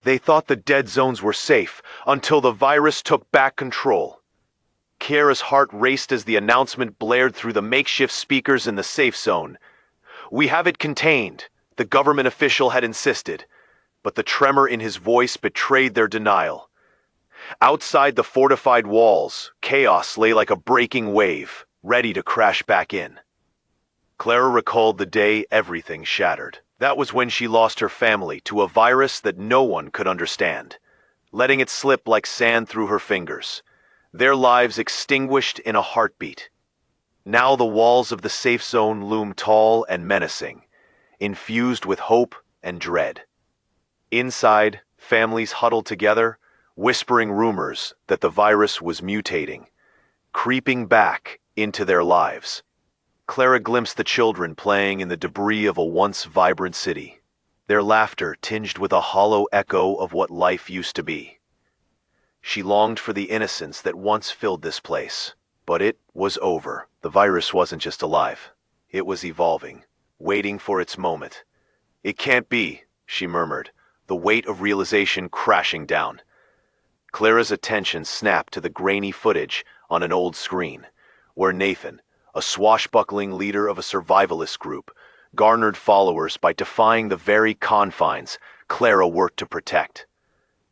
They thought the dead zones were safe until the virus took back control. Clara's heart raced as the announcement blared through the makeshift speakers in the safe zone. "We have it contained," the government official had insisted, but the tremor in his voice betrayed their denial. Outside the fortified walls, chaos lay like a breaking wave, ready to crash back in. Clara recalled the day everything shattered. That was when she lost her family to a virus that no one could understand, letting it slip like sand through her fingers, their lives extinguished in a heartbeat. Now the walls of the safe zone loomed tall and menacing, infused with hope and dread. Inside, families huddled together, whispering rumors that the virus was mutating, creeping back into their lives. Clara glimpsed the children playing in the debris of a once vibrant city, their laughter tinged with a hollow echo of what life used to be. She longed for the innocence that once filled this place, but it was over. The virus wasn't just alive. It was evolving, waiting for its moment. "It can't be," she murmured, the weight of realization crashing down. Clara's attention snapped to the grainy footage on an old screen, where Nathan, a swashbuckling leader of a survivalist group, garnered followers by defying the very confines Clara worked to protect.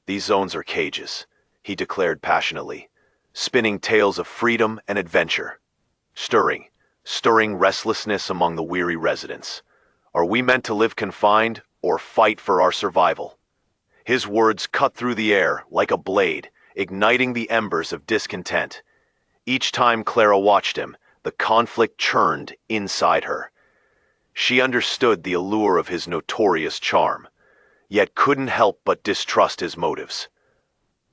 "These zones are cages," he declared passionately, spinning tales of freedom and adventure, stirring restlessness among the weary residents. "Are we meant to live confined or fight for our survival?" His words cut through the air like a blade, igniting the embers of discontent. Each time Clara watched him, the conflict churned inside her. She understood the allure of his notorious charm, yet couldn't help but distrust his motives.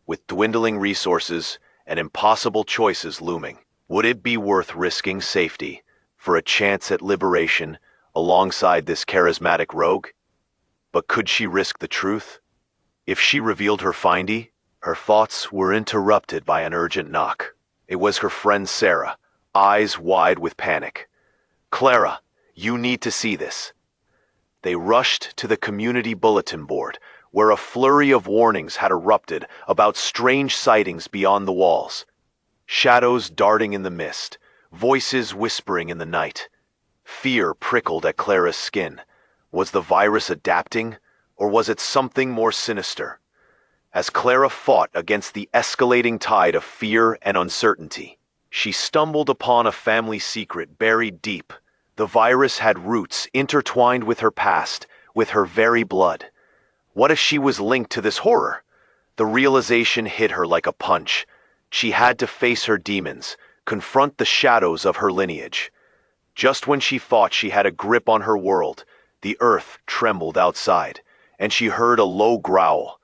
With dwindling resources and impossible choices looming, would it be worth risking safety for a chance at liberation alongside this charismatic rogue? But could she risk the truth? If she revealed her finding, her thoughts were interrupted by an urgent knock. It was her friend Sarah, eyes wide with panic. "Clara, you need to see this." They rushed to the community bulletin board, where a flurry of warnings had erupted about strange sightings beyond the walls. Shadows darting in the mist, voices whispering in the night. Fear prickled at Clara's skin. Was the virus adapting, or was it something more sinister? As Clara fought against the escalating tide of fear and uncertainty, she stumbled upon a family secret buried deep. The virus had roots intertwined with her past, with her very blood. What if she was linked to this horror? The realization hit her like a punch. She had to face her demons, confront the shadows of her lineage. Just when she thought she had a grip on her world, the earth trembled outside, and she heard a low growl.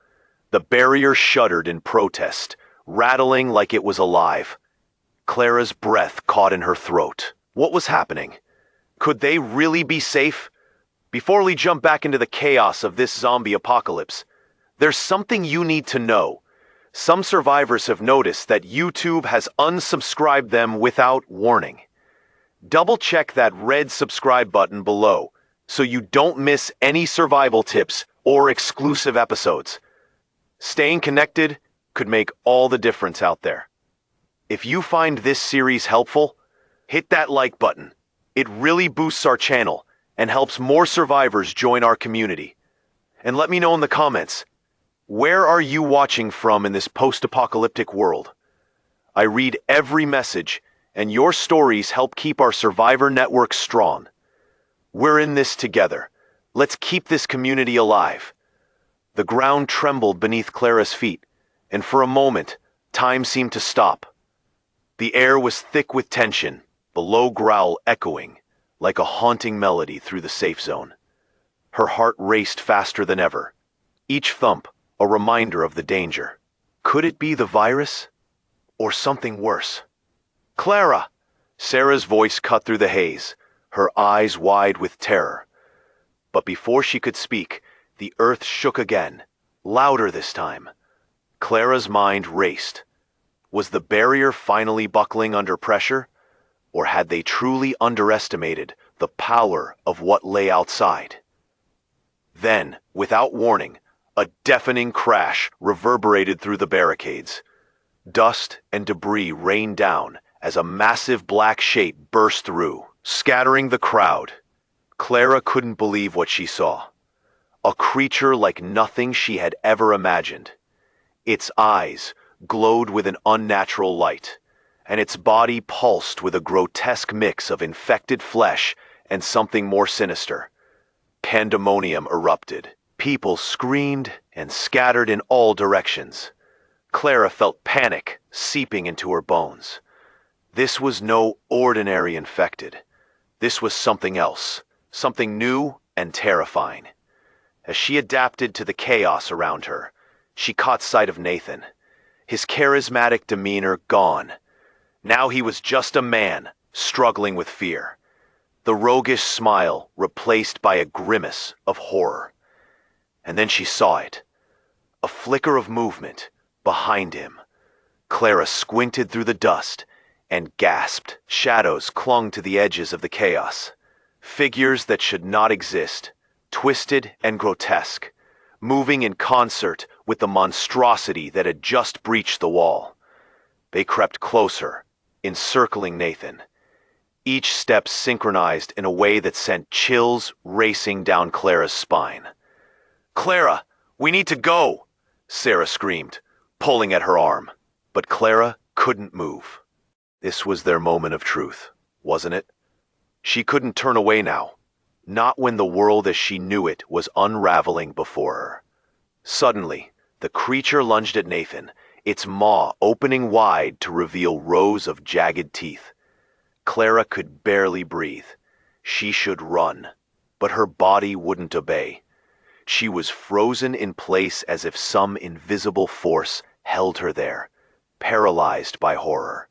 The barrier shuddered in protest, rattling like it was alive. Clara's breath caught in her throat. What was happening? Could they really be safe? Before we jump back into the chaos of this zombie apocalypse, there's something you need to know. Some survivors have noticed that YouTube has unsubscribed them without warning. Double-check that red subscribe button below so you don't miss any survival tips or exclusive episodes. Staying connected could make all the difference out there. If you find this series helpful, hit that like button. It really boosts our channel and helps more survivors join our community. And let me know in the comments, where are you watching from in this post-apocalyptic world? I read every message, and your stories help keep our survivor network strong. We're in this together. Let's keep this community alive. The ground trembled beneath Clara's feet, and for a moment, time seemed to stop. The air was thick with tension, the low growl echoing like a haunting melody through the safe zone. Her heart raced faster than ever, each thump a reminder of the danger. Could it be the virus? Or something worse? "Clara!" Sarah's voice cut through the haze, her eyes wide with terror. But before she could speak, the earth shook again, louder this time. Clara's mind raced. Was the barrier finally buckling under pressure? Or had they truly underestimated the power of what lay outside? Then, without warning, A deafening crash reverberated through the barricades. Dust and debris rained down as a massive black shape burst through, scattering the crowd. Clara couldn't believe what she saw. A creature like nothing she had ever imagined. Its eyes glowed with an unnatural light, and its body pulsed with a grotesque mix of infected flesh and something more sinister. Pandemonium erupted. People screamed and scattered in all directions. Clara felt panic seeping into her bones. This was no ordinary infected. This was something else, something new and terrifying. As she adapted to the chaos around her, she caught sight of Nathan, his charismatic demeanor gone. Now he was just a man, struggling with fear. The roguish smile replaced by a grimace of horror. And then she saw it. A flicker of movement behind him. Clara squinted through the dust and gasped. Shadows clung to the edges of the chaos. Figures that should not exist, twisted and grotesque, moving in concert with the monstrosity that had just breached the wall. They crept closer, encircling Nathan. Each step synchronized in a way that sent chills racing down Clara's spine. "Clara, we need to go!" Sarah screamed, pulling at her arm. But Clara couldn't move. This was their moment of truth, wasn't it? She couldn't turn away now. Not when the world as she knew it was unraveling before her. Suddenly, the creature lunged at Nathan, its maw opening wide to reveal rows of jagged teeth. Clara could barely breathe. She should run, but her body wouldn't obey. She was frozen in place as if some invisible force held her there, paralyzed by horror.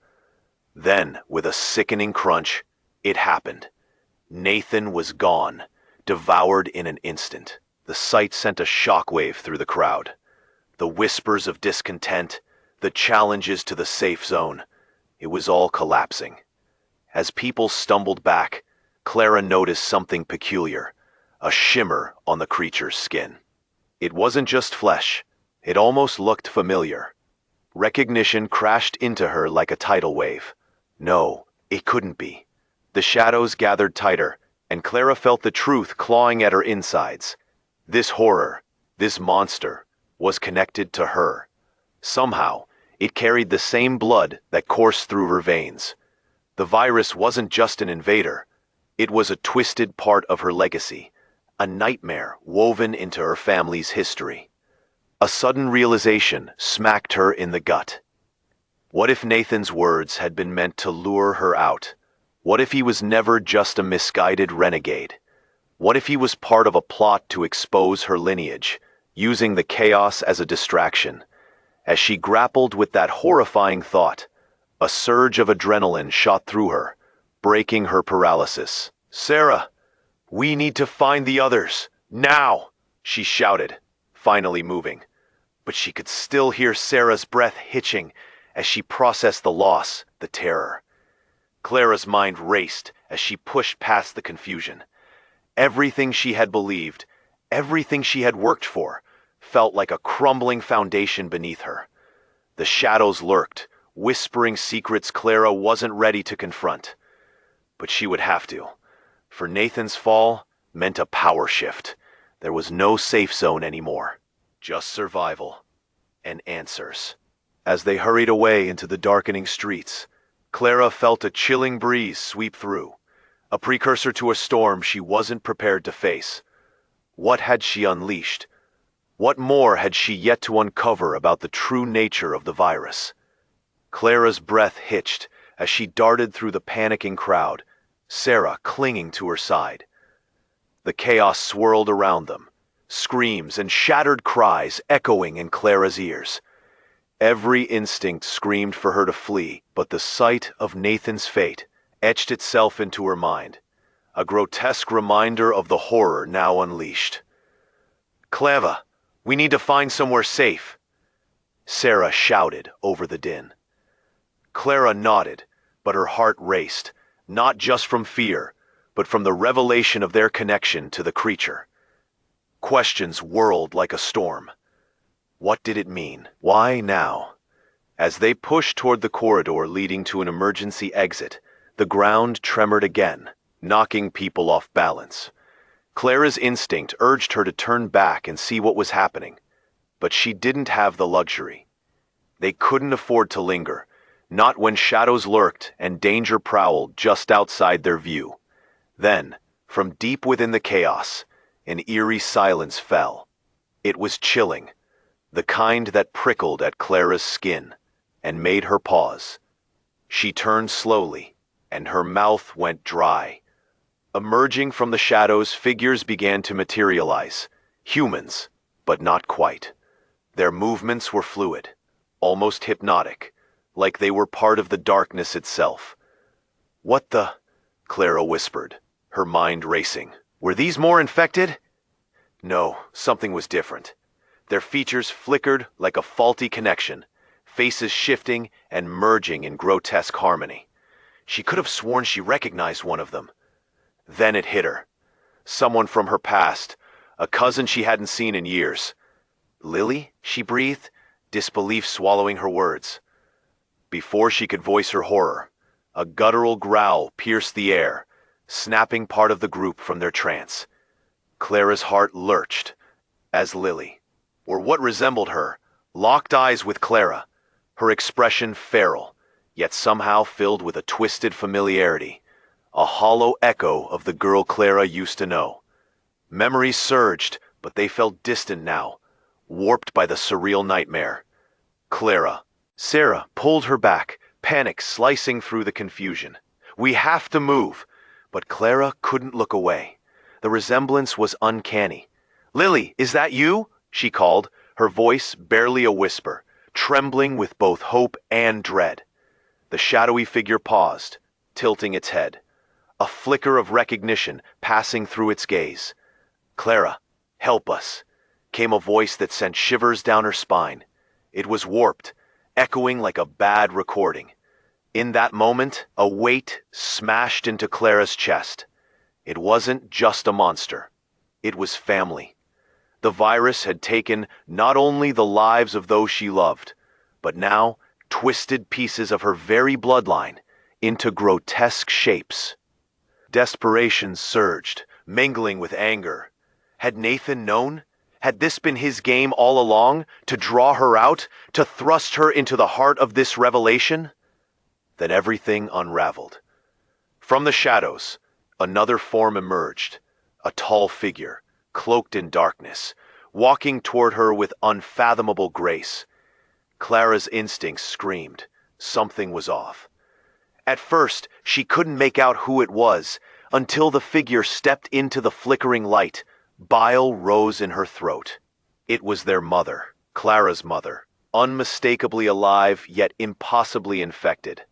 Then, with a sickening crunch, it happened. Nathan was gone, devoured in an instant. The sight sent a shockwave through the crowd. The whispers of discontent, the challenges to the safe zone, it was all collapsing. As people stumbled back, Clara noticed something peculiar, a shimmer on the creature's skin. It wasn't just flesh, it almost looked familiar. Recognition crashed into her like a tidal wave. No, it couldn't be. The shadows gathered tighter, and Clara felt the truth clawing at her insides. This horror, this monster, was connected to her. Somehow, it carried the same blood that coursed through her veins. The virus wasn't just an invader. It was a twisted part of her legacy, a nightmare woven into her family's history. A sudden realization smacked her in the gut. What if Nathan's words had been meant to lure her out? What if he was never just a misguided renegade? What if he was part of a plot to expose her lineage, using the chaos as a distraction? As she grappled with that horrifying thought, a surge of adrenaline shot through her, breaking her paralysis. "Sarah, we need to find the others, now!" she shouted, finally moving. But she could still hear Sarah's breath hitching as she processed the loss, the terror. Clara's mind raced as she pushed past the confusion. Everything she had believed, everything she had worked for, felt like a crumbling foundation beneath her. The shadows lurked, whispering secrets Clara wasn't ready to confront. But she would have to, for Nathan's fall meant a power shift. There was no safe zone anymore, just survival and answers. As they hurried away into the darkening streets, Clara felt a chilling breeze sweep through, a precursor to a storm she wasn't prepared to face. What had she unleashed? What more had she yet to uncover about the true nature of the virus? Clara's breath hitched as she darted through the panicking crowd, Sarah clinging to her side. The chaos swirled around them, screams and shattered cries echoing in Clara's ears. Every instinct screamed for her to flee, but the sight of Nathan's fate etched itself into her mind, a grotesque reminder of the horror now unleashed. "Clara, we need to find somewhere safe," Sarah shouted over the din. Clara nodded, but her heart raced, not just from fear, but from the revelation of their connection to the creature. Questions whirled like a storm. What did it mean? Why now? As they pushed toward the corridor leading to an emergency exit, the ground tremored again, knocking people off balance. Clara's instinct urged her to turn back and see what was happening, but she didn't have the luxury. They couldn't afford to linger, not when shadows lurked and danger prowled just outside their view. Then, from deep within the chaos, an eerie silence fell. It was chilling, the kind that prickled at Clara's skin and made her pause. She turned slowly, and her mouth went dry. Emerging from the shadows, figures began to materialize. Humans, but not quite. Their movements were fluid, almost hypnotic, like they were part of the darkness itself. "What the?" Clara whispered, her mind racing. Were these more infected? No, something was different. Their features flickered like a faulty connection, faces shifting and merging in grotesque harmony. She could have sworn she recognized one of them. Then it hit her. Someone from her past, a cousin she hadn't seen in years. "Lily?" she breathed, disbelief swallowing her words. Before she could voice her horror, a guttural growl pierced the air, snapping part of the group from their trance. Clara's heart lurched as Lily, or what resembled her, locked eyes with Clara, her expression feral, yet somehow filled with a twisted familiarity, a hollow echo of the girl Clara used to know. Memories surged, but they felt distant now, warped by the surreal nightmare. Sarah pulled her back, panic slicing through the confusion. "We have to move." But Clara couldn't look away. The resemblance was uncanny. "Lily, is that you?" she called, her voice barely a whisper, trembling with both hope and dread. The shadowy figure paused, tilting its head, a flicker of recognition passing through its gaze. "Clara, help us," came a voice that sent shivers down her spine. It was warped, echoing like a bad recording. In that moment, a weight smashed into Clara's chest. It wasn't just a monster. It was family. The virus had taken not only the lives of those she loved, but now twisted pieces of her very bloodline into grotesque shapes. Desperation surged, mingling with anger. Had Nathan known? Had this been his game all along, to draw her out, to thrust her into the heart of this revelation? Then everything unraveled. From the shadows, another form emerged, a tall figure, cloaked in darkness, walking toward her with unfathomable grace. Clara's instincts screamed. Something was off. At first, she couldn't make out who it was, until the figure stepped into the flickering light. Bile rose in her throat. It was their mother, Clara's mother, unmistakably alive yet impossibly infected.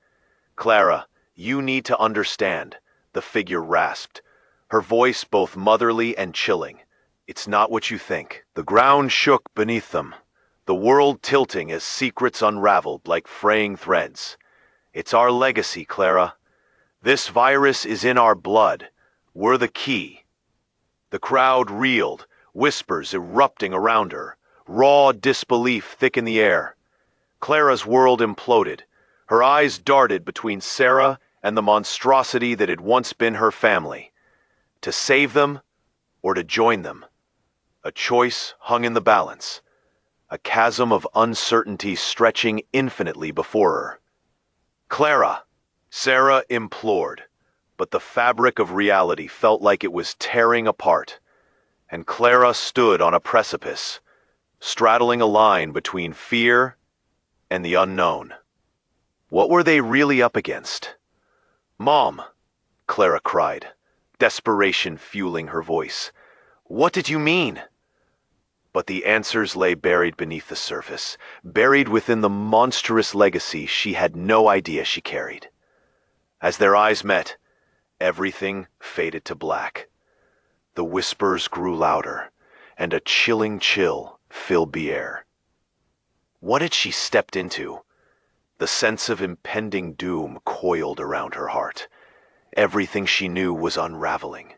"Clara, you need to understand," the figure rasped, her voice both motherly and chilling. "It's not what you think." The ground shook beneath them, the world tilting as secrets unraveled like fraying threads. "It's our legacy, Clara. This virus is in our blood. We're the key." The crowd reeled, whispers erupting around her, raw disbelief thick in the air. Clara's world imploded. Her eyes darted between Sarah and the monstrosity that had once been her family. To save them, or to join them? A choice hung in the balance, a chasm of uncertainty stretching infinitely before her. "Clara!" Sarah implored, but the fabric of reality felt like it was tearing apart, and Clara stood on a precipice, straddling a line between fear and the unknown. What were they really up against? "Mom!" Clara cried, desperation fueling her voice. "What did you mean?" But the answers lay buried beneath the surface, buried within the monstrous legacy she had no idea she carried. As their eyes met, everything faded to black. The whispers grew louder, and a chilling chill filled the air. What had she stepped into? The sense of impending doom coiled around her heart. Everything she knew was unraveling.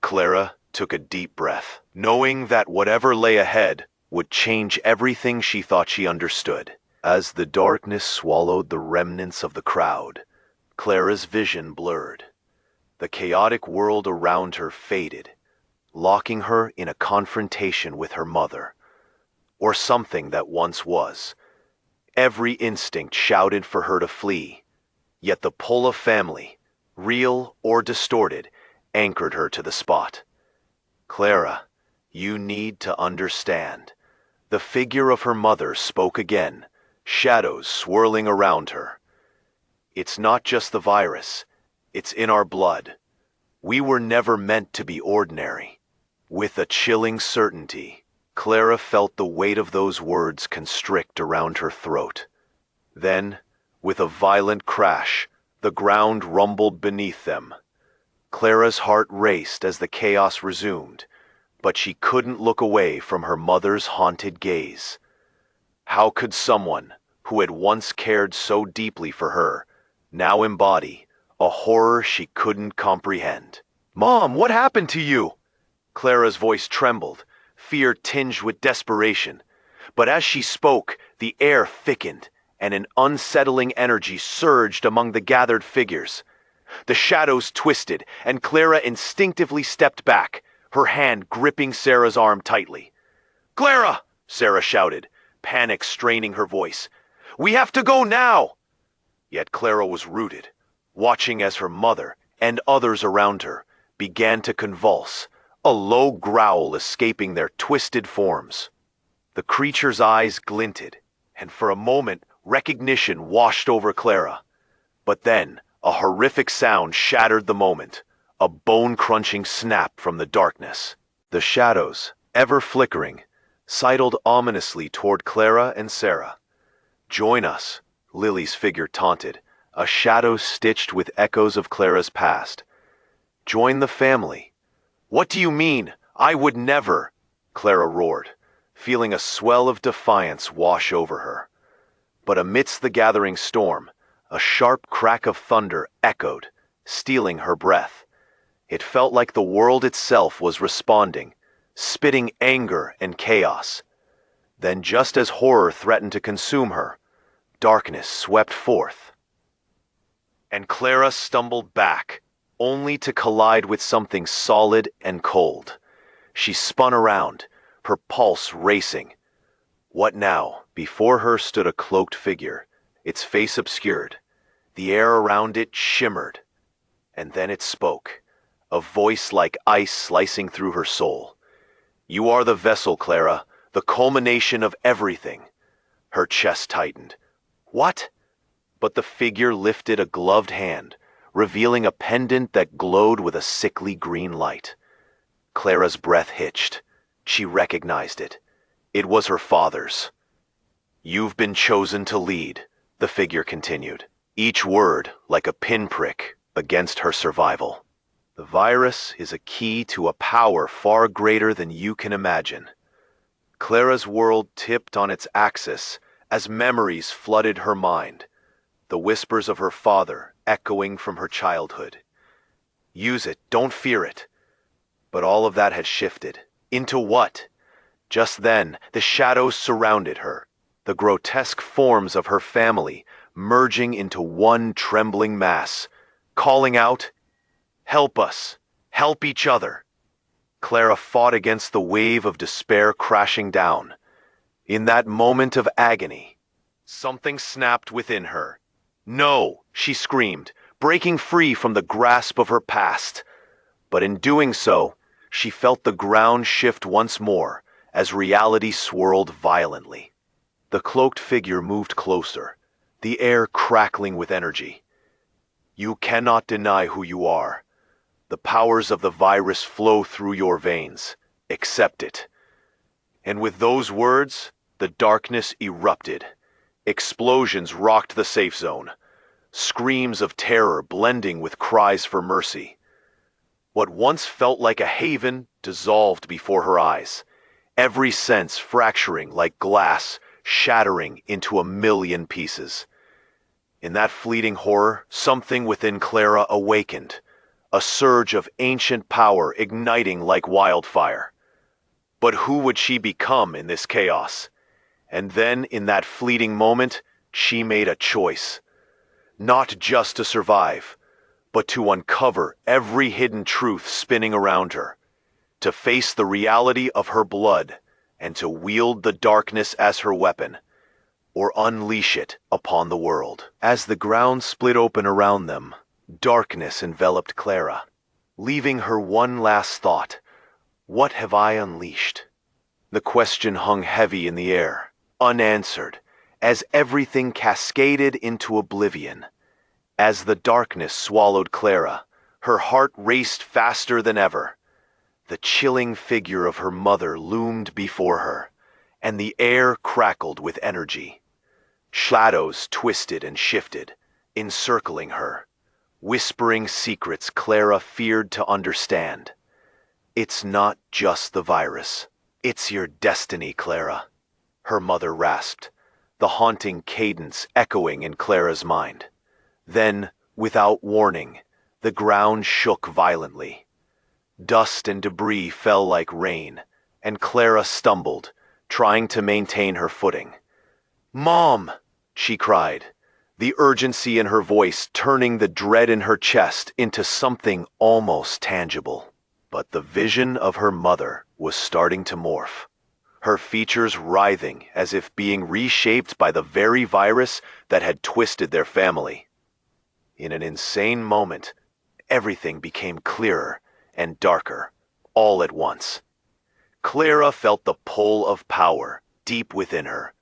Clara took a deep breath. knowing that whatever lay ahead would change everything she thought she understood. As the darkness swallowed the remnants of the crowd, Clara's vision blurred. The chaotic world around her faded, locking her in a confrontation with her mother, or something that once was. Every instinct shouted for her to flee, yet the pull of family, real or distorted, anchored her to the spot. Clara, you need to understand. The figure of her mother spoke again, shadows swirling around her. It's not just the virus, it's in our blood. We were never meant to be ordinary. With a chilling certainty, Clara felt the weight of those words constrict around her throat. Then, with a violent crash, the ground rumbled beneath them. Clara's heart raced as the chaos resumed, but she couldn't look away from her mother's haunted gaze. How could someone, who had once cared so deeply for her, now embody a horror she couldn't comprehend? "Mom, what happened to you?" Clara's voice trembled, fear tinged with desperation. But as she spoke, the air thickened, and an unsettling energy surged among the gathered figures. The shadows twisted, and Clara instinctively stepped back, her hand gripping Sarah's arm tightly. "Clara!" Sarah shouted, panic straining her voice. "We have to go now!" Yet Clara was rooted, watching as her mother, and others around her, began to convulse, a low growl escaping their twisted forms. The creature's eyes glinted, and for a moment recognition washed over Clara. But then, a horrific sound shattered the moment, a bone-crunching snap from the darkness. The shadows, ever flickering, sidled ominously toward Clara and Sarah. "Join us," Lily's figure taunted, a shadow stitched with echoes of Clara's past. "Join the family." "What do you mean? I would never!" Clara roared, feeling a swell of defiance wash over her. But amidst the gathering storm, a sharp crack of thunder echoed, stealing her breath. It felt like the world itself was responding, spitting anger and chaos. Then, just as horror threatened to consume her, darkness swept forth. And Clara stumbled back, only to collide with something solid and cold. She spun around, her pulse racing. What now? Before her stood a cloaked figure, its face obscured. The air around it shimmered. And then it spoke, a voice like ice slicing through her soul. "You are the vessel, Clara, the culmination of everything." Her chest tightened. "What?" But the figure lifted a gloved hand, revealing a pendant that glowed with a sickly green light. Clara's breath hitched. She recognized it. It was her father's. "You've been chosen to lead," the figure continued, each word like a pinprick against her survival. "The virus is a key to a power far greater than you can imagine." Clara's world tipped on its axis as memories flooded her mind, the whispers of her father echoing from her childhood. "Use it, don't fear it." But all of that had shifted. Into what? Just then, the shadows surrounded her, the grotesque forms of her family merging into one trembling mass, calling out, "Help us! Help each other!" Clara fought against the wave of despair crashing down. In that moment of agony, something snapped within her. "No!" she screamed, breaking free from the grasp of her past. But in doing so, she felt the ground shift once more as reality swirled violently. The cloaked figure moved closer, the air crackling with energy. "You cannot deny who you are. The powers of the virus flow through your veins. Accept it." And with those words, the darkness erupted. Explosions rocked the safe zone, screams of terror blending with cries for mercy. What once felt like a haven dissolved before her eyes, every sense fracturing like glass, shattering into a million pieces. In that fleeting horror, something within Clara awakened, a surge of ancient power igniting like wildfire. But who would she become in this chaos? And then, in that fleeting moment, she made a choice. Not just to survive, but to uncover every hidden truth spinning around her. To face the reality of her blood, and to wield the darkness as her weapon, or unleash it upon the world. As the ground split open around them, darkness enveloped Clara, leaving her one last thought. What have I unleashed? The question hung heavy in the air, unanswered, as everything cascaded into oblivion. As the darkness swallowed Clara, her heart raced faster than ever. The chilling figure of her mother loomed before her, and the air crackled with energy. Shadows twisted and shifted, encircling her, whispering secrets Clara feared to understand. It's not just the virus. It's your destiny, Clara, her mother rasped, the haunting cadence echoing in Clara's mind. Then, without warning, the ground shook violently. Dust and debris fell like rain, and Clara stumbled, trying to maintain her footing. "Mom!" she cried, the urgency in her voice turning the dread in her chest into something almost tangible. But the vision of her mother was starting to morph, her features writhing as if being reshaped by the very virus that had twisted their family. In an insane moment, everything became clearer and darker, all at once. Clara felt the pull of power deep within her,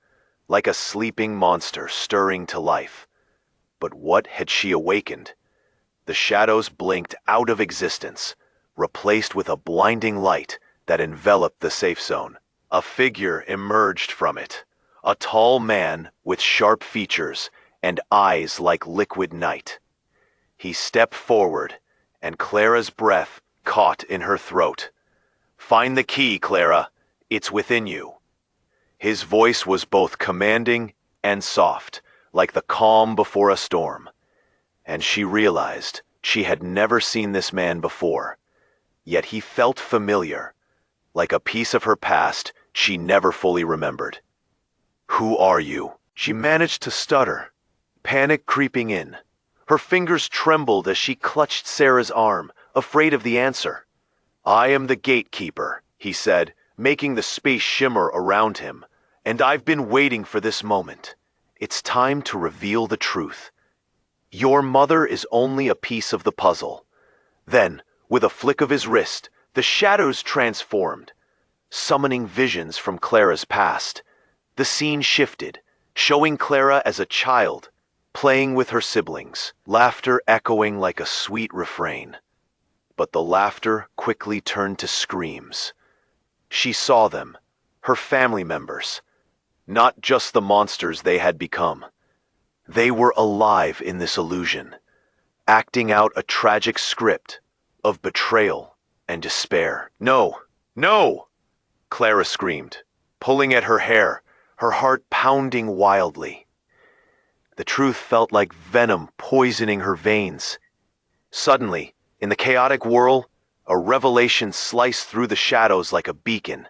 like a sleeping monster stirring to life. But what had she awakened? The shadows blinked out of existence, replaced with a blinding light that enveloped the safe zone. A figure emerged from it, a tall man with sharp features and eyes like liquid night. He stepped forward, and Clara's breath caught in her throat. "Find the key, Clara. It's within you." His voice was both commanding and soft, like the calm before a storm. And she realized she had never seen this man before. Yet he felt familiar, like a piece of her past she never fully remembered. "Who are you?" She managed to stutter, panic creeping in. Her fingers trembled as she clutched Sarah's arm, afraid of the answer. "I am the gatekeeper," he said, making the space shimmer around him. "And I've been waiting for this moment. It's time to reveal the truth. Your mother is only a piece of the puzzle." Then, with a flick of his wrist, the shadows transformed, summoning visions from Clara's past. The scene shifted, showing Clara as a child, playing with her siblings, laughter echoing like a sweet refrain. But the laughter quickly turned to screams. She saw them, her family members, not just the monsters they had become. They were alive in this illusion, acting out a tragic script of betrayal and despair. "No! No!" Clara screamed, pulling at her hair, her heart pounding wildly. The truth felt like venom poisoning her veins. Suddenly, in the chaotic whirl, a revelation sliced through the shadows like a beacon.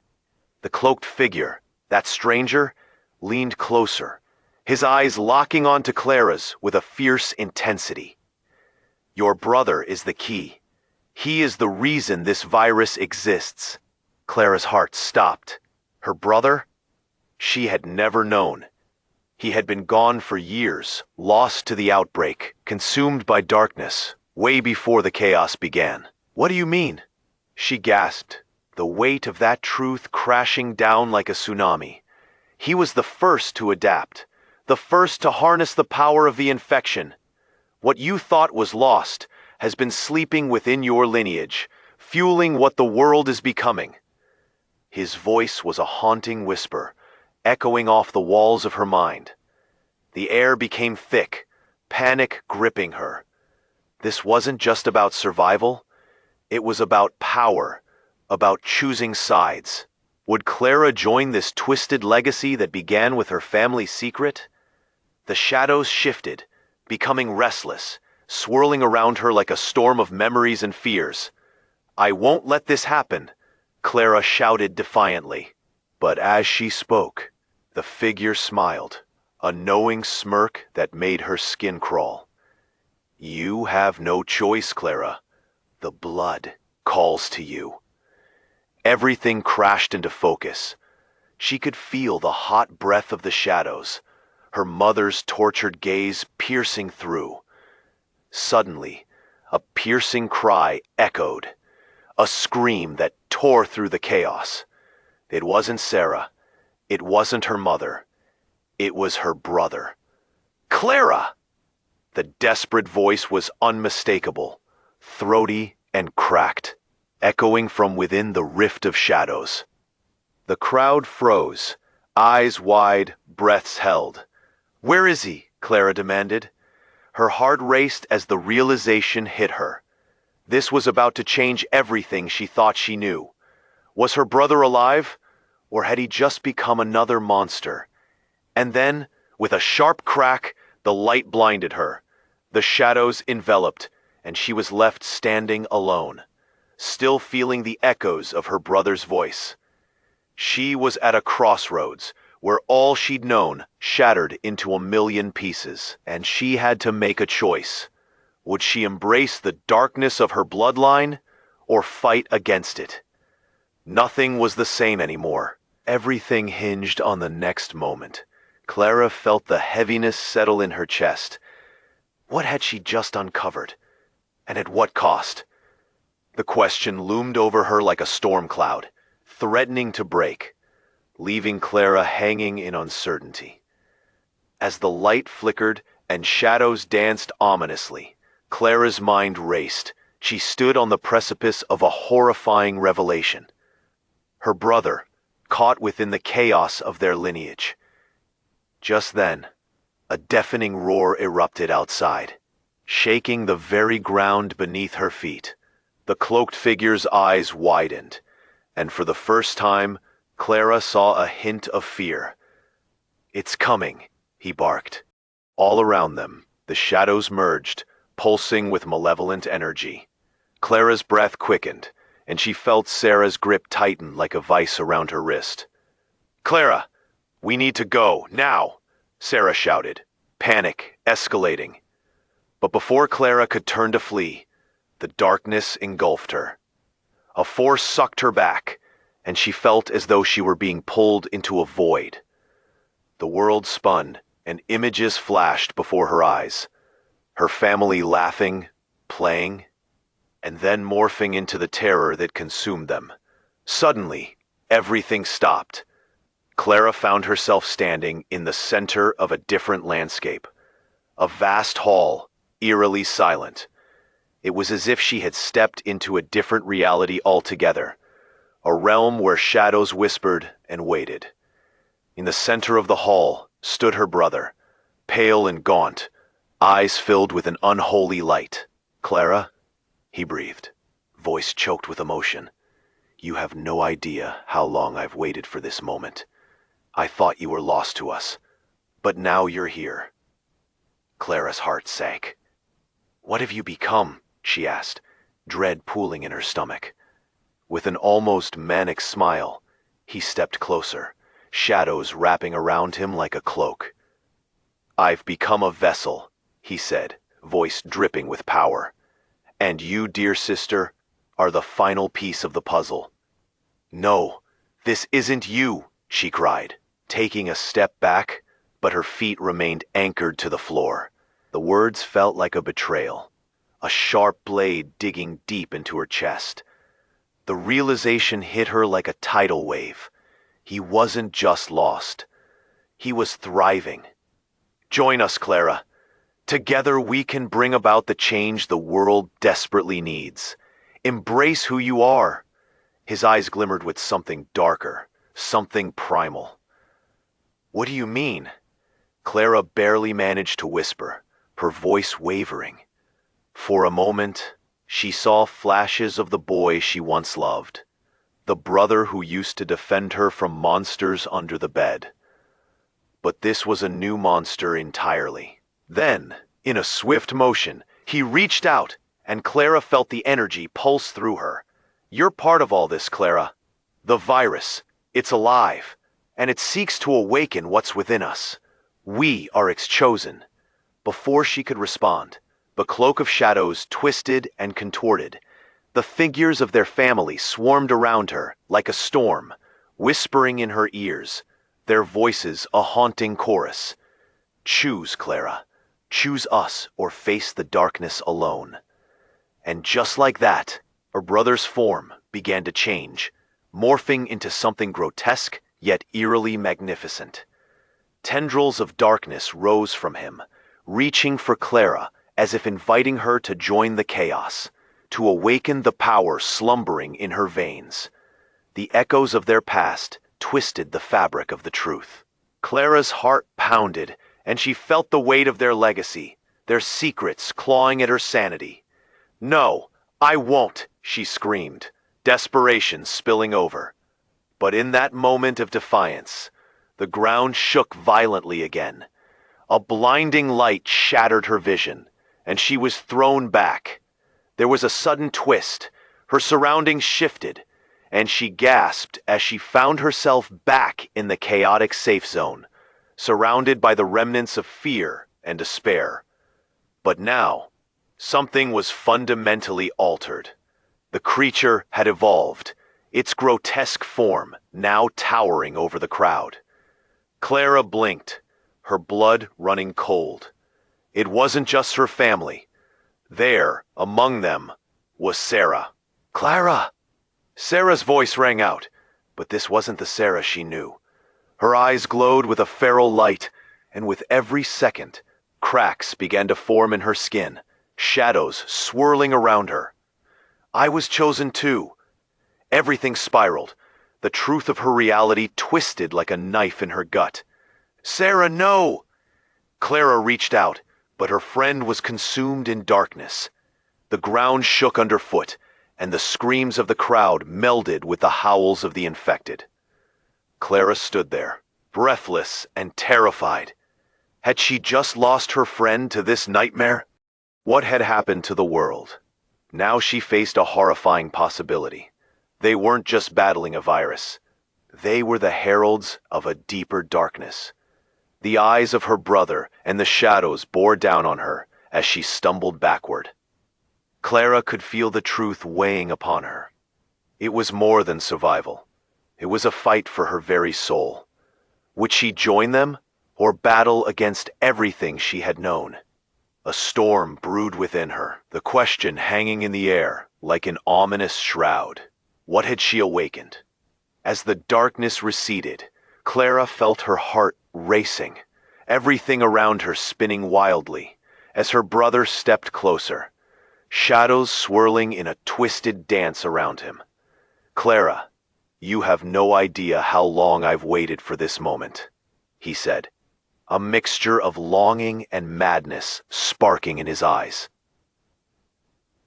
The cloaked figure, that stranger, leaned closer, his eyes locking onto Clara's with a fierce intensity. "Your brother is the key. He is the reason this virus exists." Clara's heart stopped. Her brother? She had never known. He had been gone for years, lost to the outbreak, consumed by darkness, way before the chaos began. "What do you mean?" She gasped, the weight of that truth crashing down like a tsunami. He was the first to adapt, the first to harness the power of the infection. What you thought was lost has been sleeping within your lineage, fueling what the world is becoming. His voice was a haunting whisper, echoing off the walls of her mind. The air became thick, panic gripping her. This wasn't just about survival. It was about power, about choosing sides. Would Clara join this twisted legacy that began with her family's secret? The shadows shifted, becoming restless, swirling around her like a storm of memories and fears. "I won't let this happen," Clara shouted defiantly. But as she spoke, the figure smiled, a knowing smirk that made her skin crawl. You have no choice, Clara. The blood calls to you. Everything crashed into focus. She could feel the hot breath of the shadows, her mother's tortured gaze piercing through. Suddenly, a piercing cry echoed, a scream that tore through the chaos. It wasn't Sarah. It wasn't her mother. It was her brother. Clara! The desperate voice was unmistakable, throaty and cracked, echoing from within the rift of shadows. The crowd froze, eyes wide, breaths held. Where is he? Clara demanded. Her heart raced as the realization hit her. This was about to change everything she thought she knew. Was her brother alive? Or had he just become another monster? And then, with a sharp crack, the light blinded her. The shadows enveloped, and she was left standing alone, still feeling the echoes of her brother's voice. She was at a crossroads, where all she'd known shattered into a million pieces, and she had to make a choice. Would she embrace the darkness of her bloodline, or fight against it? Nothing was the same anymore. Everything hinged on the next moment. Clara felt the heaviness settle in her chest. What had she just uncovered? And at what cost? The question loomed over her like a storm cloud, threatening to break, leaving Clara hanging in uncertainty. As the light flickered and shadows danced ominously, Clara's mind raced. She stood on the precipice of a horrifying revelation. Her brother, caught within the chaos of their lineage. Just then, a deafening roar erupted outside, shaking the very ground beneath her feet. The cloaked figure's eyes widened, and for the first time, Clara saw a hint of fear. "It's coming," he barked. All around them, the shadows merged, pulsing with malevolent energy. Clara's breath quickened, and she felt Sarah's grip tighten like a vice around her wrist. "Clara, we need to go, now!" Sarah shouted, panic escalating. But before Clara could turn to flee, the darkness engulfed her. A force sucked her back, and she felt as though she were being pulled into a void. The world spun, and images flashed before her eyes. Her family laughing, playing, and then morphing into the terror that consumed them. Suddenly, everything stopped. Clara found herself standing in the center of a different landscape. A vast hall, eerily silent. It was as if she had stepped into a different reality altogether, a realm where shadows whispered and waited. In the center of the hall stood her brother, pale and gaunt, eyes filled with an unholy light. "Clara?" he breathed, voice choked with emotion. "You have no idea how long I've waited for this moment. I thought you were lost to us, but now you're here." Clara's heart sank. "What have you become?" she asked, dread pooling in her stomach. With an almost manic smile, he stepped closer, shadows wrapping around him like a cloak. "I've become a vessel," he said, voice dripping with power. "And you, dear sister, are the final piece of the puzzle." "No, this isn't you," she cried, taking a step back, but her feet remained anchored to the floor. The words felt like a betrayal, a sharp blade digging deep into her chest. The realization hit her like a tidal wave. He wasn't just lost. He was thriving. "Join us, Clara. Together we can bring about the change the world desperately needs. Embrace who you are." His eyes glimmered with something darker, something primal. "What do you mean?" Clara barely managed to whisper, her voice wavering. For a moment, she saw flashes of the boy she once loved, the brother who used to defend her from monsters under the bed. But this was a new monster entirely. Then, in a swift motion, he reached out, and Clara felt the energy pulse through her. "You're part of all this, Clara. The virus, it's alive, and it seeks to awaken what's within us. We are its chosen. Before she could respond, the cloak of shadows twisted and contorted. The figures of their family swarmed around her like a storm, whispering in her ears, their voices a haunting chorus. Choose, Clara. Choose us or face the darkness alone. And just like that, her brother's form began to change, morphing into something grotesque yet eerily magnificent. Tendrils of darkness rose from him, reaching for Clara as if inviting her to join the chaos, to awaken the power slumbering in her veins. The echoes of their past twisted the fabric of the truth. Clara's heart pounded, and she felt the weight of their legacy, their secrets clawing at her sanity. "No, I won't," she screamed, desperation spilling over. But in that moment of defiance, the ground shook violently again. A blinding light shattered her vision, and she was thrown back. There was a sudden twist, her surroundings shifted, and she gasped as she found herself back in the chaotic safe zone, surrounded by the remnants of fear and despair. But now, something was fundamentally altered. The creature had evolved, its grotesque form now towering over the crowd. Clara blinked, her blood running cold. It wasn't just her family. There, among them, was Sarah. "Clara!" Sarah's voice rang out, but this wasn't the Sarah she knew. Her eyes glowed with a feral light, and with every second, cracks began to form in her skin, shadows swirling around her. "I was chosen too." Everything spiraled, the truth of her reality twisted like a knife in her gut. "Sarah, no!" Clara reached out, but her friend was consumed in darkness. The ground shook underfoot, and the screams of the crowd melded with the howls of the infected. Clara stood there, breathless and terrified. Had she just lost her friend to this nightmare? What had happened to the world? Now she faced a horrifying possibility. They weren't just battling a virus. They were the heralds of a deeper darkness. The eyes of her brother and the shadows bore down on her as she stumbled backward. Clara could feel the truth weighing upon her. It was more than survival. It was a fight for her very soul. Would she join them, or battle against everything she had known? A storm brewed within her, the question hanging in the air like an ominous shroud. What had she awakened? As the darkness receded, Clara felt her heart racing, everything around her spinning wildly, as her brother stepped closer, shadows swirling in a twisted dance around him. "Clara, you have no idea how long I've waited for this moment," he said, a mixture of longing and madness sparking in his eyes.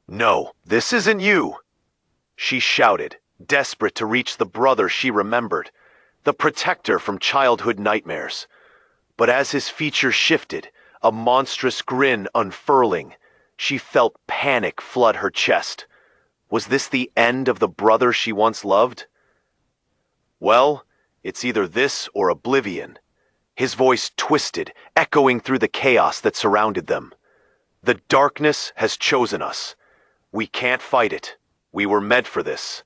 "No, this isn't you!" she shouted, desperate to reach the brother she remembered, the protector from childhood nightmares. But as his features shifted, a monstrous grin unfurling, she felt panic flood her chest. Was this the end of the brother she once loved? "Well, it's either this or oblivion." His voice twisted, echoing through the chaos that surrounded them. "The darkness has chosen us. We can't fight it. We were meant for this."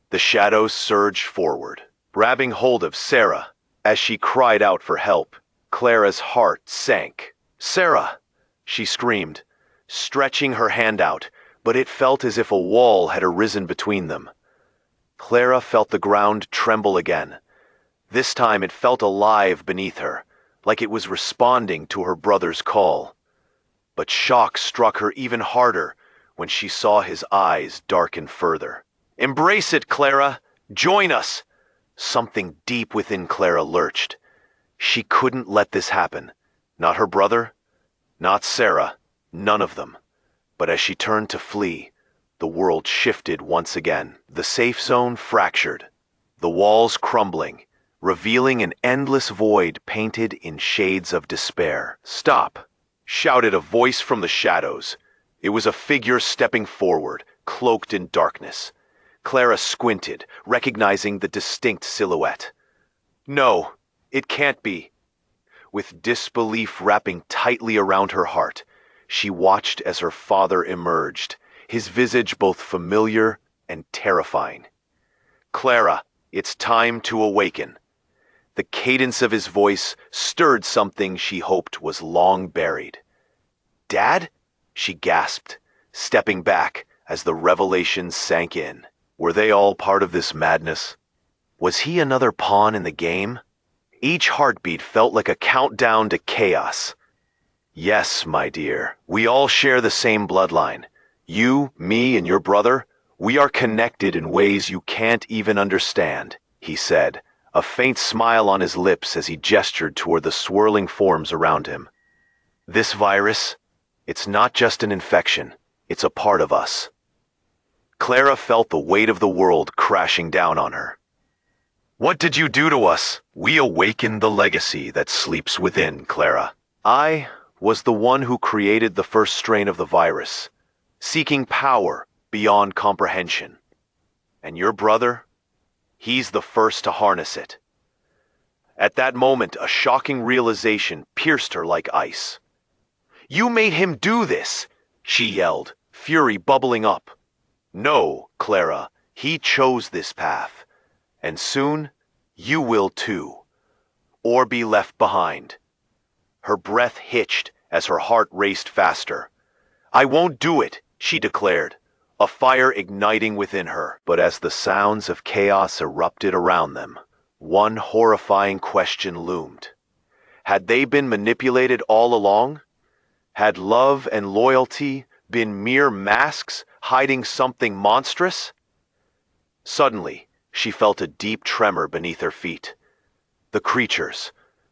The shadows surged forward, grabbing hold of Sarah. As she cried out for help, Clara's heart sank. "Sarah!" she screamed, stretching her hand out, but it felt as if a wall had arisen between them. Clara felt the ground tremble again. This time it felt alive beneath her, like it was responding to her brother's call. But shock struck her even harder when she saw his eyes darken further. "Embrace it, Clara! Join us!" Something deep within Clara lurched. She couldn't let this happen. Not her brother, not Sarah, none of them. But as she turned to flee, the world shifted once again. The safe zone fractured, the walls crumbling, revealing an endless void painted in shades of despair. "Stop!" shouted a voice from the shadows. It was a figure stepping forward, cloaked in darkness. Clara squinted, recognizing the distinct silhouette. No, it can't be. With disbelief wrapping tightly around her heart, she watched as her father emerged, his visage both familiar and terrifying. Clara, it's time to awaken. The cadence of his voice stirred something she hoped was long buried. Dad? She gasped, stepping back as the revelation sank in. Were they all part of this madness? Was he another pawn in the game? Each heartbeat felt like a countdown to chaos. Yes, my dear, we all share the same bloodline. You, me, and your brother, we are connected in ways you can't even understand, he said, a faint smile on his lips as he gestured toward the swirling forms around him. This virus, it's not just an infection, it's a part of us. Clara felt the weight of the world crashing down on her. What did you do to us? We awakened the legacy that sleeps within, Clara. I was the one who created the first strain of the virus, seeking power beyond comprehension. And your brother? He's the first to harness it. At that moment, a shocking realization pierced her like ice. You made him do this, she yelled, fury bubbling up. No, Clara, he chose this path. And soon, you will too. Or be left behind. Her breath hitched as her heart raced faster. I won't do it, she declared, a fire igniting within her. But as the sounds of chaos erupted around them, one horrifying question loomed. Had they been manipulated all along? Had love and loyalty been mere masks hiding something monstrous? Suddenly, she felt a deep tremor beneath her feet. The creatures,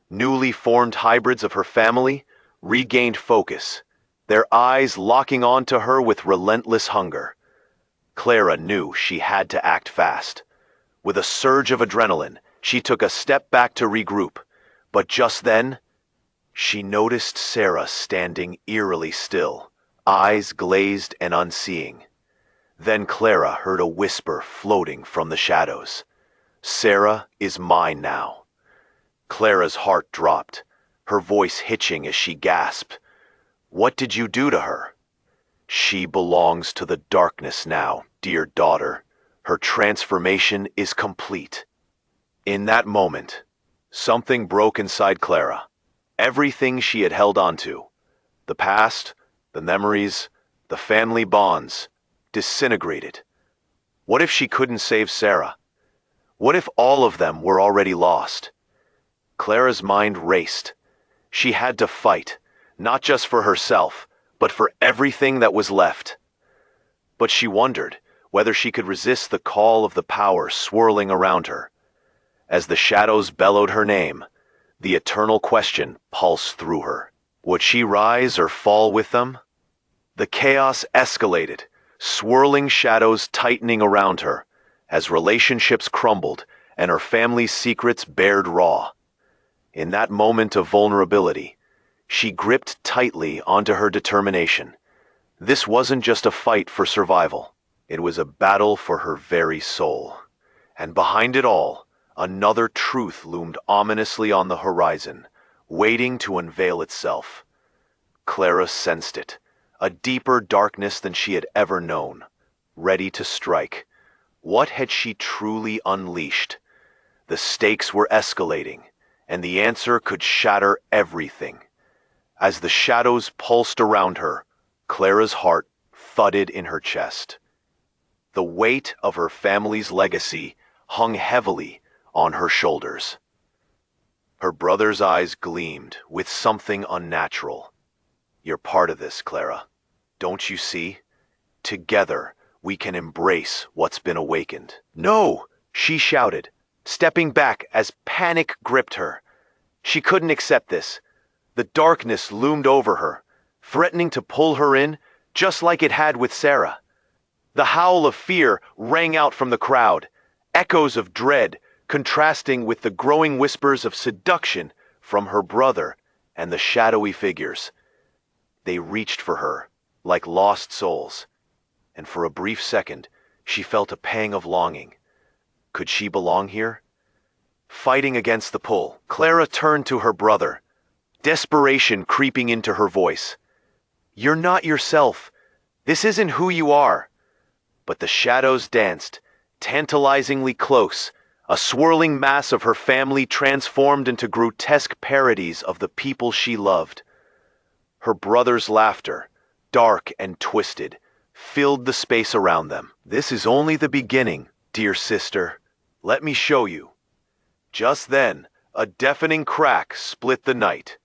newly formed hybrids of her family, regained focus, their eyes locking onto her with relentless hunger. Clara knew she had to act fast. With a surge of adrenaline, she took a step back to regroup, but just then, she noticed Sarah standing eerily still, eyes glazed and unseeing. Then Clara heard a whisper floating from the shadows. Sarah is mine now. Clara's heart dropped, her voice hitching as she gasped. What did you do to her? She belongs to the darkness now, dear daughter. Her transformation is complete. In that moment, something broke inside Clara. Everything she had held onto, the past, the memories, the family bonds, disintegrated. What if she couldn't save Sarah? What if all of them were already lost? Clara's mind raced. She had to fight, not just for herself, but for everything that was left. But she wondered whether she could resist the call of the power swirling around her. As the shadows bellowed her name, the eternal question pulsed through her. Would she rise or fall with them? The chaos escalated, swirling shadows tightening around her, as relationships crumbled and her family's secrets bared raw. In that moment of vulnerability, she gripped tightly onto her determination. This wasn't just a fight for survival. It was a battle for her very soul. And behind it all, another truth loomed ominously on the horizon, waiting to unveil itself. Clara sensed it, a deeper darkness than she had ever known, ready to strike. What had she truly unleashed? The stakes were escalating, and the answer could shatter everything. As the shadows pulsed around her, Clara's heart thudded in her chest. The weight of her family's legacy hung heavily on her shoulders. Her brother's eyes gleamed with something unnatural. You're part of this, Clara. Don't you see? Together, we can embrace what's been awakened. No, she shouted, stepping back as panic gripped her. She couldn't accept this. The darkness loomed over her, threatening to pull her in, just like it had with Sarah. The howl of fear rang out from the crowd, echoes of dread contrasting with the growing whispers of seduction from her brother and the shadowy figures. They reached for her, like lost souls, and for a brief second, She felt a pang of longing. Could she belong here? Fighting against the pull, Clara turned to her brother, desperation creeping into her voice. "You're not yourself. This isn't who you are." But the shadows danced, tantalizingly close, a swirling mass of her family transformed into grotesque parodies of the people she loved. Her brother's laughter, dark and twisted, filled the space around them. "This is only the beginning, dear sister. Let me show you." Just then, a deafening crack split the night.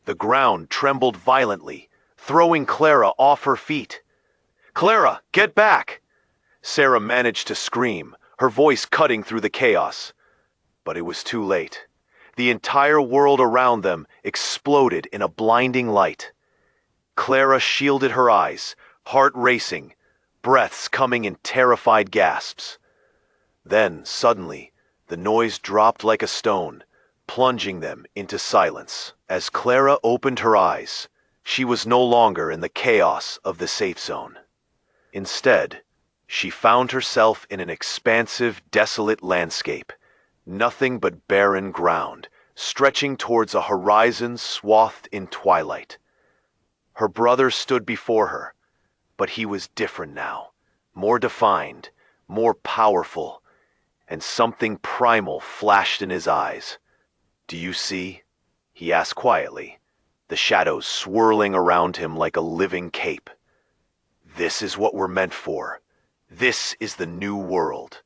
The ground trembled violently, throwing Clara off her feet. "Clara, get back!" Sarah managed to scream, her voice cutting through the chaos. But it was too late. The entire world around them exploded in a blinding light. Clara shielded her eyes, heart racing, breaths coming in terrified gasps. Then, suddenly, the noise dropped like a stone, plunging them into silence. As Clara opened her eyes, she was no longer in the chaos of the safe zone. Instead, she found herself in an expansive, desolate landscape, nothing but barren ground, stretching towards a horizon swathed in twilight. Her brother stood before her, but he was different now, more defined, more powerful, and something primal flashed in his eyes. "Do you see?" he asked quietly, the shadows swirling around him like a living cape. "This is what we're meant for. This is the new world."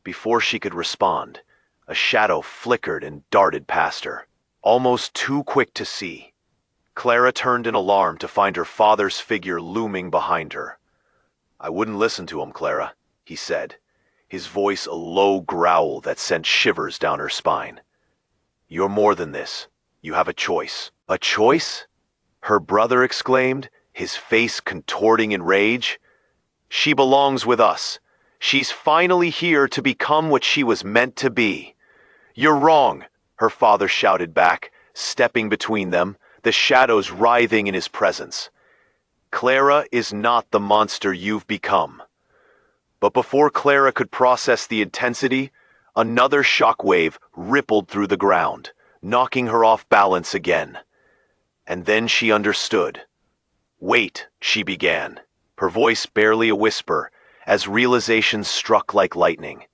Before she could respond, a shadow flickered and darted past her, almost too quick to see. Clara turned in alarm to find her father's figure looming behind her. "I wouldn't listen to him, Clara," he said, his voice a low growl that sent shivers down her spine. "You're more than this. You have a choice." "A choice?" her brother exclaimed, his face contorting in rage. "She belongs with us. She's finally here to become what she was meant to be." "You're wrong," her father shouted back, stepping between them, the shadows writhing in his presence. "Clara is not the monster you've become." But before Clara could process the intensity, another shockwave rippled through the ground, knocking her off balance again. And then she understood. "Wait," she began, her voice barely a whisper, as realization struck like lightning.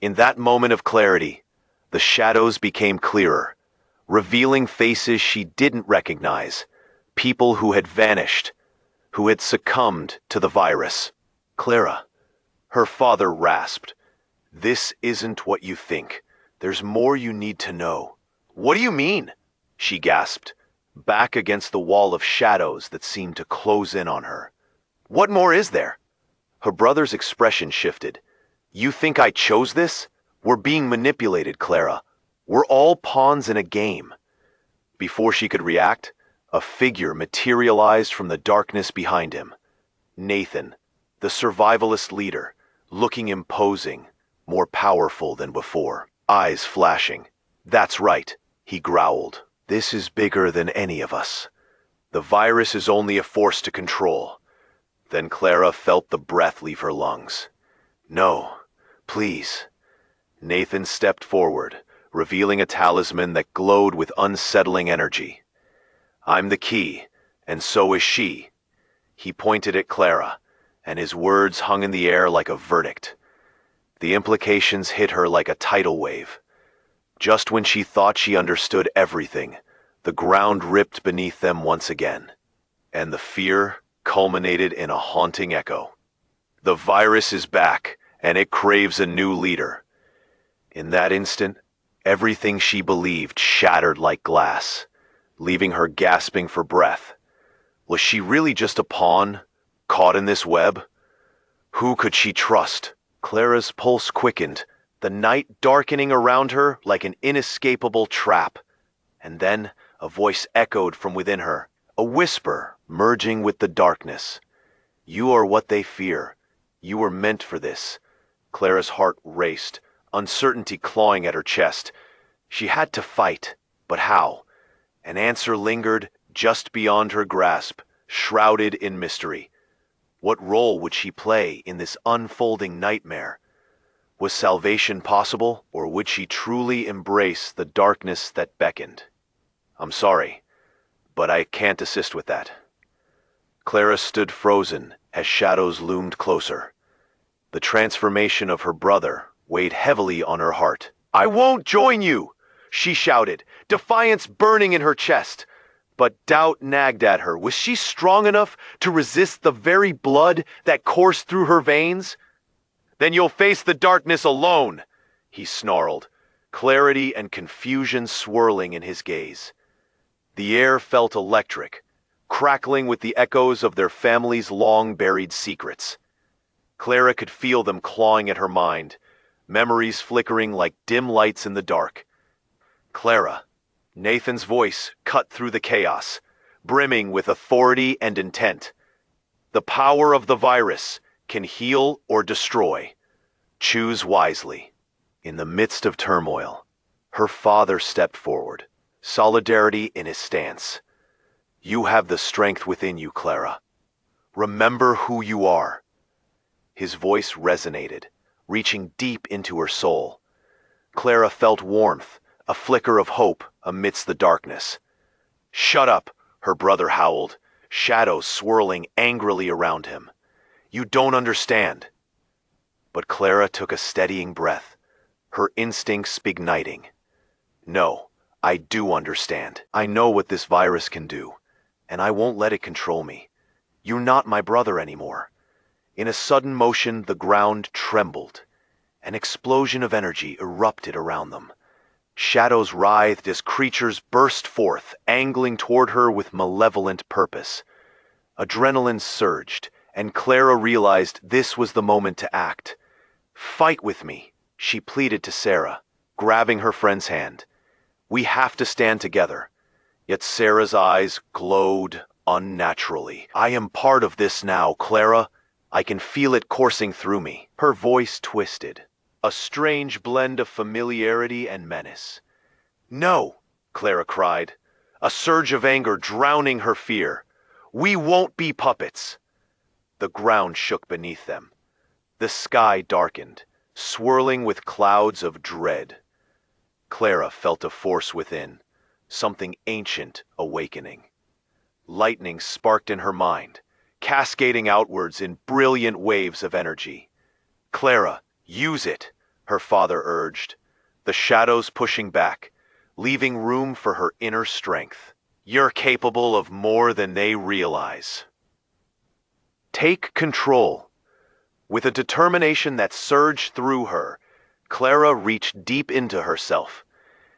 In that moment of clarity, the shadows became clearer, revealing faces she didn't recognize, people who had vanished, who had succumbed to the virus. "Clara," her father rasped, "this isn't what you think. There's more you need to know." "What do you mean?" she gasped, back against the wall of shadows that seemed to close in on her. "What more is there?" Her brother's expression shifted. "You think I chose this? We're being manipulated, Clara. We're all pawns in a game." Before she could react, a figure materialized from the darkness behind him. Nathan, the survivalist leader, looking imposing, more powerful than before, eyes flashing. "That's right," he growled. "This is bigger than any of us. The virus is only a force to control." Then Clara felt the breath leave her lungs. "No, please." Nathan stepped forward, revealing a talisman that glowed with unsettling energy. "I'm the key, and so is she." He pointed at Clara, and his words hung in the air like a verdict. The implications hit her like a tidal wave. Just when she thought she understood everything, the ground ripped beneath them once again, and the fear culminated in a haunting echo. The virus is back, and it craves a new leader. In that instant, everything she believed shattered like glass, leaving her gasping for breath. Was she really just a pawn, caught in this web? Who could she trust? Clara's pulse quickened, the night darkening around her like an inescapable trap. And then a voice echoed from within her, a whisper merging with the darkness. "You are what they fear. You were meant for this." Clara's heart raced, uncertainty clawing at her chest. She had to fight, but how? An answer lingered just beyond her grasp, shrouded in mystery. What role would she play in this unfolding nightmare? Was salvation possible, or would she truly embrace the darkness that beckoned? I'm sorry, but I can't assist with that. Clara stood frozen as shadows loomed closer. The transformation of her brother weighed heavily on her heart. "I won't join you!" she shouted, defiance burning in her chest. But doubt nagged at her. Was she strong enough to resist the very blood that coursed through her veins? "Then you'll face the darkness alone," he snarled, clarity and confusion swirling in his gaze. The air felt electric, crackling with the echoes of their family's long-buried secrets. Clara could feel them clawing at her mind, memories flickering like dim lights in the dark. "Clara," Nathan's voice cut through the chaos, brimming with authority and intent. "The power of the virus can heal or destroy. Choose wisely." In the midst of turmoil, her father stepped forward, solidarity in his stance. "You have the strength within you, Clara. Remember who you are." His voice resonated, reaching deep into her soul. Clara felt warmth, a flicker of hope amidst the darkness. "Shut up," her brother howled, shadows swirling angrily around him. "You don't understand." But Clara took a steadying breath, her instincts igniting. "No, I do understand. I know what this virus can do, and I won't let it control me. You're not my brother anymore." In a sudden motion, the ground trembled. An explosion of energy erupted around them. Shadows writhed as creatures burst forth, angling toward her with malevolent purpose. Adrenaline surged, and Clara realized this was the moment to act. "Fight with me," she pleaded to Sarah, grabbing her friend's hand. "We have to stand together." Yet Sarah's eyes glowed unnaturally. "I am part of this now, Clara. I can feel it coursing through me." Her voice twisted, a strange blend of familiarity and menace. "No," Clara cried, a surge of anger drowning her fear. "We won't be puppets." The ground shook beneath them. The sky darkened, swirling with clouds of dread. Clara felt a force within, something ancient awakening. Lightning sparked in her mind, cascading outwards in brilliant waves of energy. "Clara, use it," her father urged, the shadows pushing back, leaving room for her inner strength. "You're capable of more than they realize." Take control. With a determination that surged through her, Clara reached deep into herself.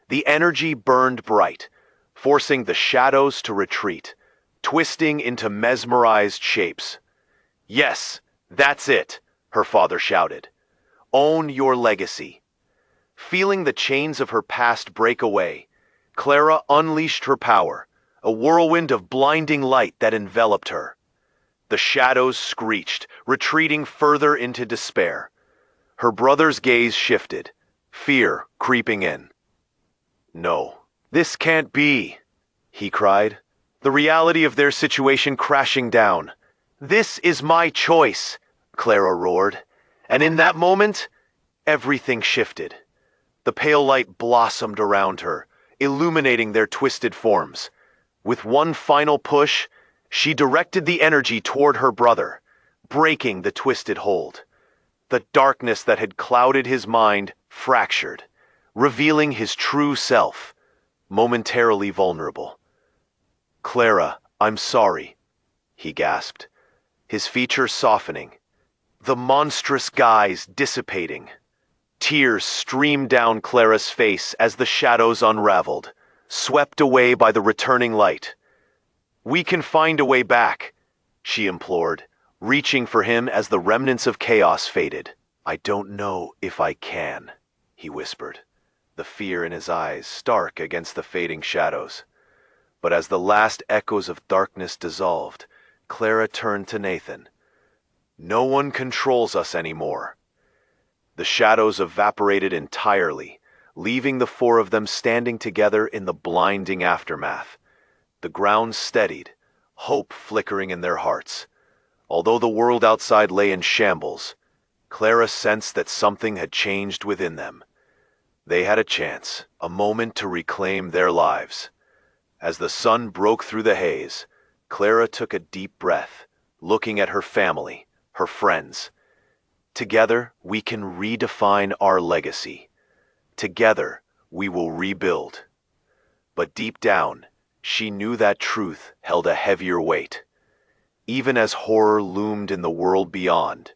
The energy burned bright, forcing the shadows to retreat, twisting into mesmerized shapes. "Yes, that's it," her father shouted. "Own your legacy." Feeling the chains of her past break away, Clara unleashed her power, a whirlwind of blinding light that enveloped her. The shadows screeched, retreating further into despair. Her brother's gaze shifted, fear creeping in. "No, this can't be," he cried, the reality of their situation crashing down. "This is my choice," Clara roared, and in that moment, everything shifted. The pale light blossomed around her, illuminating their twisted forms. With one final push, she directed the energy toward her brother, breaking the twisted hold. The darkness that had clouded his mind fractured, revealing his true self, momentarily vulnerable. "Clara, I'm sorry," he gasped, his features softening, the monstrous guise dissipating. Tears streamed down Clara's face as the shadows unraveled, swept away by the returning light. "We can find a way back," she implored, reaching for him as the remnants of chaos faded. "I don't know if I can," he whispered, the fear in his eyes stark against the fading shadows. But as the last echoes of darkness dissolved, Clara turned to Nathan. "No one controls us anymore." The shadows evaporated entirely, leaving the four of them standing together in the blinding aftermath. The ground steadied, hope flickering in their hearts. Although the world outside lay in shambles, Clara sensed that something had changed within them. They had a chance, a moment to reclaim their lives. As the sun broke through the haze, Clara took a deep breath, looking at her family, her friends. Together, we can redefine our legacy. Together, we will rebuild. But deep down, she knew that truth held a heavier weight. Even as horror loomed in the world beyond,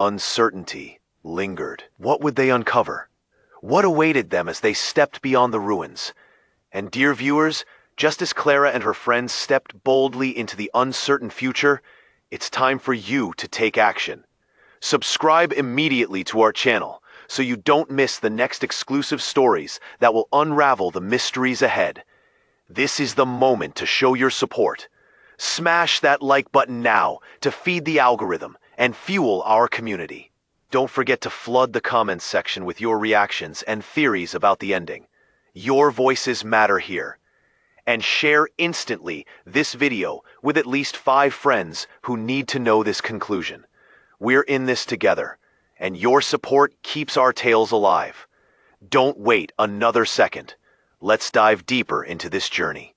uncertainty lingered. What would they uncover? What awaited them as they stepped beyond the ruins? And dear viewers, just as Clara and her friends stepped boldly into the uncertain future, it's time for you to take action. Subscribe immediately to our channel so you don't miss the next exclusive stories that will unravel the mysteries ahead. This is the moment to show your support. Smash that like button now to feed the algorithm and fuel our community. Don't forget to flood the comments section with your reactions and theories about the ending. Your voices matter here. And share instantly this video with at least 5 friends who need to know this conclusion. We're in this together, and your support keeps our tales alive. Don't wait another second. Let's dive deeper into this journey.